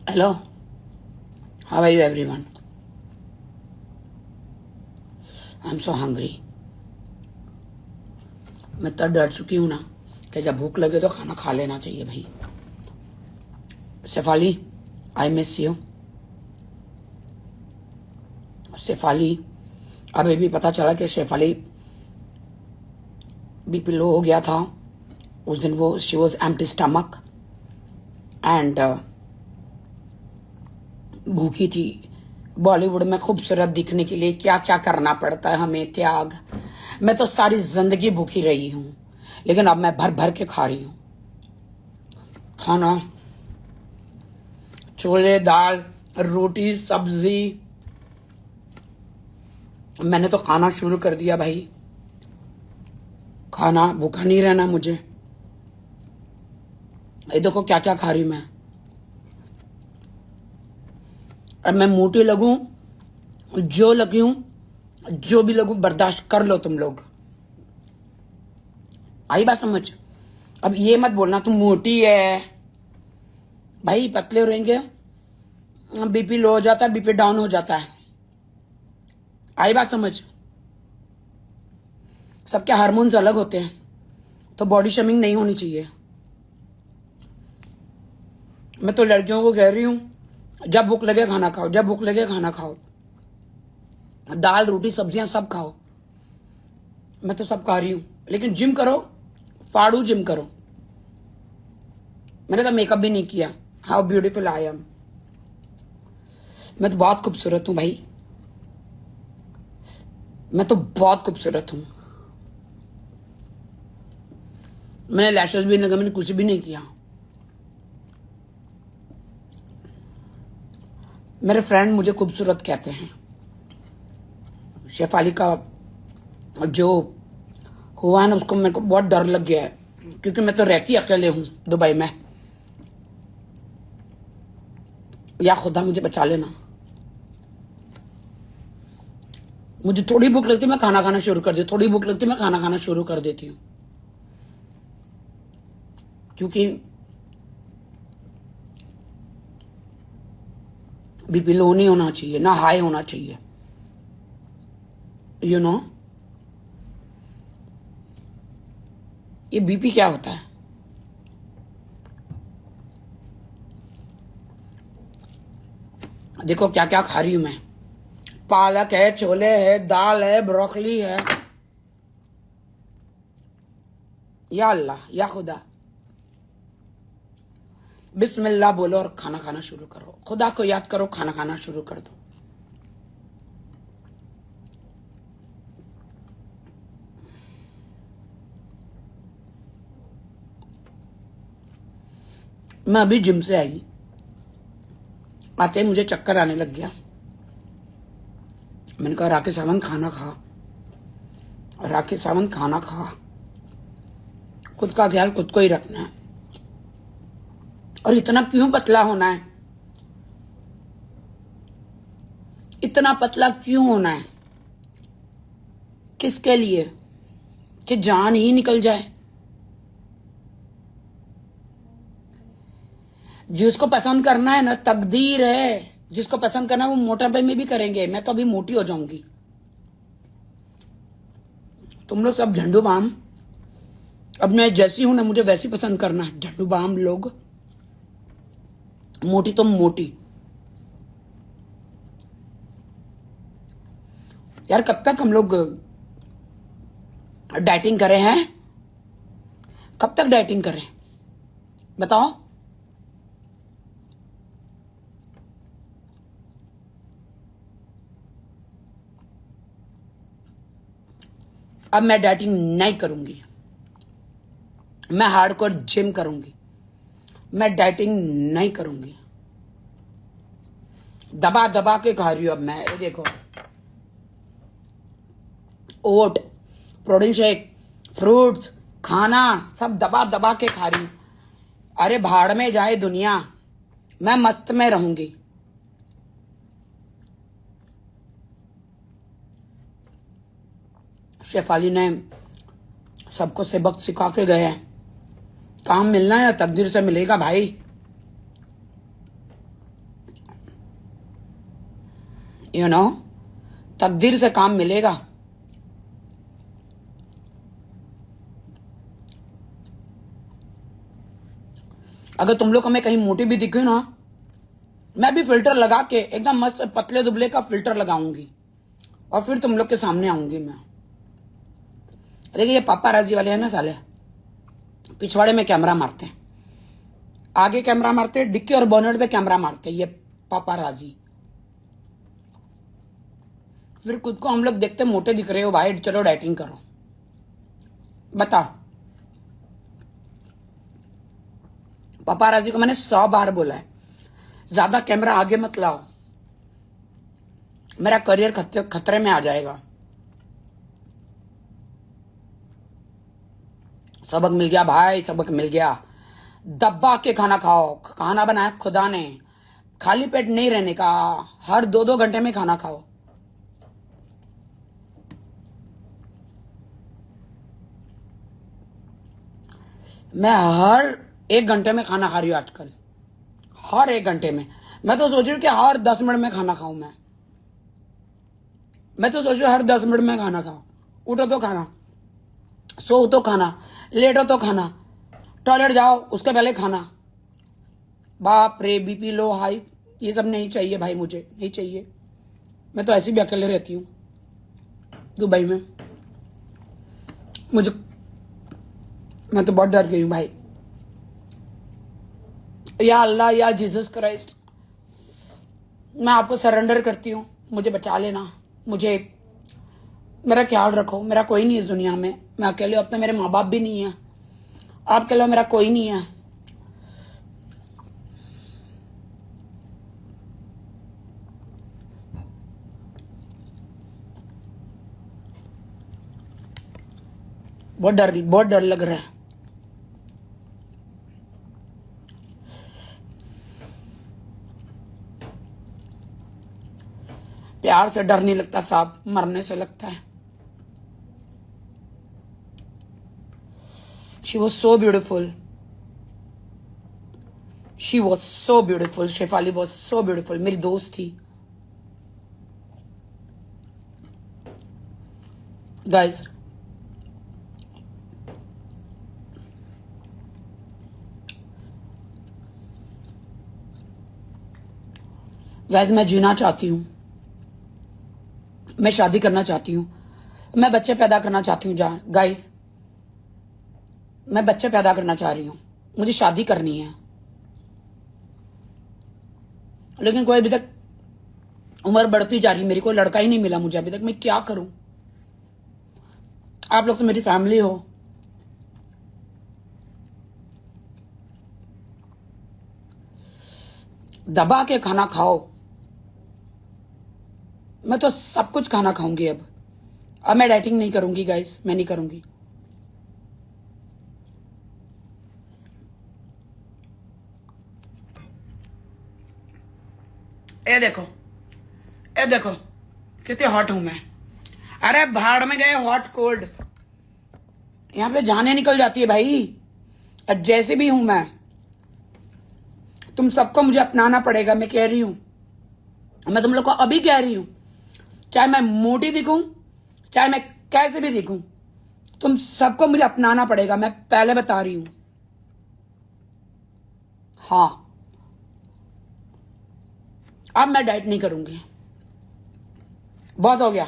Hello, how are you everyone? I'm so hungry. मैं इतना डर चुकी हूँ ना कि जब भूख लगे तो खाना खा लेना चाहिए भाई. Shefali, I miss you. Shefali, अभी भी पता चला कि शेफाली बीपी लो हो गया था उस दिन. वो she was empty stomach and भूखी थी. बॉलीवुड में खूबसूरत दिखने के लिए क्या क्या करना पड़ता है हमें, त्याग. मैं तो सारी जिंदगी भूखी रही हूं, लेकिन अब मैं भर भर के खा रही हूं खाना. छोले, दाल, रोटी, सब्जी. मैंने तो खाना शुरू कर दिया भाई. खाना, भूखा नहीं रहना मुझे. ये देखो क्या क्या खा रही मैं. अब मैं मोटी लगूं, जो लगी हूं, जो भी लगूं, बर्दाश्त कर लो तुम लोग. आई बात समझ. अब ये मत बोलना तुम मोटी है. भाई पतले रहेंगे बीपी लो हो जाता है, बीपी डाउन हो जाता है. आई बात समझ. सबके हार्मोन्स अलग होते हैं, तो बॉडी शेमिंग नहीं होनी चाहिए. मैं तो लड़कियों को कह रही हूं, जब भूख लगे खाना खाओ, जब भूख लगे खाना खाओ. दाल, रोटी, सब्जियां सब खाओ. मैं तो सब खा रही हूं, लेकिन जिम करो, फाड़ू जिम करो. मैंने तो मेकअप भी नहीं किया. How beautiful I am. मैं तो बहुत खूबसूरत हूं भाई. मैं तो बहुत खूबसूरत हूं. मैंने लैशेस भी नहीं लगाए, मैंने कुछ भी नहीं किया. मेरे फ्रेंड मुझे खूबसूरत कहते हैं. शेफाली का जो हुआ है ना, उसको मेरे को बहुत डर लग गया है, क्योंकि मैं तो रहती अकेले हूं दुबई में. या खुदा मुझे बचा लेना. मुझे थोड़ी भूख लगती मैं खाना खाना शुरू कर देती. थोड़ी भूख लगती मैं खाना खाना शुरू कर देती हूँ, क्योंकि बीपी लो नहीं होना चाहिए, ना हाई होना चाहिए. यू नो ये बीपी क्या होता है. देखो क्या क्या खा रही हूं मैं. पालक है, छोले है, दाल है, ब्रोकली है. या अल्लाह, या खुदा. बिस्मिल्लाह बोलो और खाना खाना शुरू करो. खुदा को याद करो, खाना खाना शुरू कर दो. मैं अभी जिम से आई, आते ही मुझे चक्कर आने लग गया. मैंने कहा राकेश सावंत खाना खा, राकेश सावंत खाना खा. खुद का ख्याल खुद को ही रखना है. और इतना क्यों पतला होना है, इतना पतला क्यों होना है, किसके लिए, कि जान ही निकल जाए. जिसको पसंद करना है ना, तकदीर है. जिसको पसंद करना है वो मोटापे में भी करेंगे. मैं तो अभी मोटी हो जाऊंगी. तुम लोग सब झंडू बाम. अब मैं जैसी हूं ना, मुझे वैसी पसंद करना है. झंडू बाम लोग. मोटी तो मोटी. यार कब तक हम लोग डाइटिंग करें हैं. कब तक डाइटिंग करें बताओ. अब मैं डाइटिंग नहीं करूंगी. मैं हार्डकोर जिम करूंगी. मैं डाइटिंग नहीं करूंगी. दबा दबा के खा रही हूं अब मैं. ये देखो, ओट, प्रोटीन शेक, फ्रूट्स, खाना सब दबा दबा के खा रही हूं. अरे भाड़ में जाए दुनिया, मैं मस्त में रहूंगी. शेफाली ने सबको सबक सिखा के गए हैं. काम मिलना है या तकदीर से मिलेगा भाई. यू नो, तकदीर से काम मिलेगा। अगर तुम लोग हमें कहीं मोटी भी दिखी ना, मैं भी फिल्टर लगा के एकदम मस्त पतले दुबले का फिल्टर लगाऊंगी और फिर तुम लोग के सामने आऊंगी मैं। देखिए ये पापाराजी वाले हैं ना साले, पिछवाड़े में कैमरा मारते हैं, आगे कैमरा मारते हैं, डिक्की और बोनेट पे कैमरा मारते हैं, ये पापाराजी। फिर खुद को हम लोग देखते मोटे दिख रहे हो भाई, चलो डाइटिंग करो। बताओ, पापाराजी को मैंने 100 बार बोला है, ज्यादा कैमरा आगे मत लाओ, मेरा करियर खतरे में आ जाएगा। सबक मिल गया भाई, सबक मिल गया। दबा के खाना खाओ, खाना बनाया खुदा ने, खाली पेट नहीं रहने का, हर 2-2 घंटे में खाना खाओ। मैं हर 1 घंटे में खाना खा रही हूँ आजकल, हर 1 घंटे में। मैं तो सोच रही हूँ कि हर 10 मिनट में खाना खाऊं मैं तो सोच रही हूँ हर 10 मिनट में खाना खाऊं। उठो तो खाना, सो तो खाना, लेटो तो खाना, टॉयलेट जाओ उसके पहले खाना। बाप रे, बीपी लो हाई ये सब नहीं चाहिए भाई, मुझे नहीं चाहिए। मैं तो ऐसी भी अकेले रहती हूँ दुबई में, मैं तो बहुत डर गई हूँ भाई। या अल्लाह, या जीसस क्राइस्ट, मैं आपको सरेंडर करती हूँ, मुझे बचा लेना, मेरा ख्याल रखो। मेरा कोई नहीं इस दुनिया में, मैं अकेले, अब तो मेरे माँ बाप भी नहीं है, आपके अलावा मेरा कोई नहीं है। बहुत डर लग रहा है। प्यार से डर नहीं लगता साहब, मरने से लगता है। She was so beautiful, she was so beautiful, Shefali was so beautiful, मेरी दोस्त थी गाइस। गाइस मैं जीना चाहती हूँ, मैं शादी करना चाहती हूँ, मैं बच्चे पैदा करना चाहती हूँ गाइस, मैं बच्चे पैदा करना चाह रही हूँ, मुझे शादी करनी है। लेकिन कोई अभी तक, उम्र बढ़ती जा रही, मेरी कोई लड़का ही नहीं मिला मुझे अभी तक, मैं क्या करूं? आप लोग तो मेरी फैमिली हो। दबा के खाना खाओ, मैं तो सब कुछ खाना खाऊंगी अब मैं डाइटिंग नहीं करूंगी गाइस, मैं नहीं करूंगी। ये देखो कितनी हॉट हूं मैं। अरे भाड़ में गए हॉट कोल्ड, यहां पे जाने निकल जाती है भाई। अब जैसे भी हूं मैं, तुम सबको मुझे अपनाना पड़ेगा, मैं कह रही हूं, मैं तुम लोग को अभी कह रही हूं, चाहे मैं मोटी दिखूं, चाहे मैं कैसे भी दिखूं, तुम सबको मुझे अपनाना पड़ेगा, मैं पहले बता रही हूं। हाँ, अब मैं डाइट नहीं करूंगी, बहुत हो गया।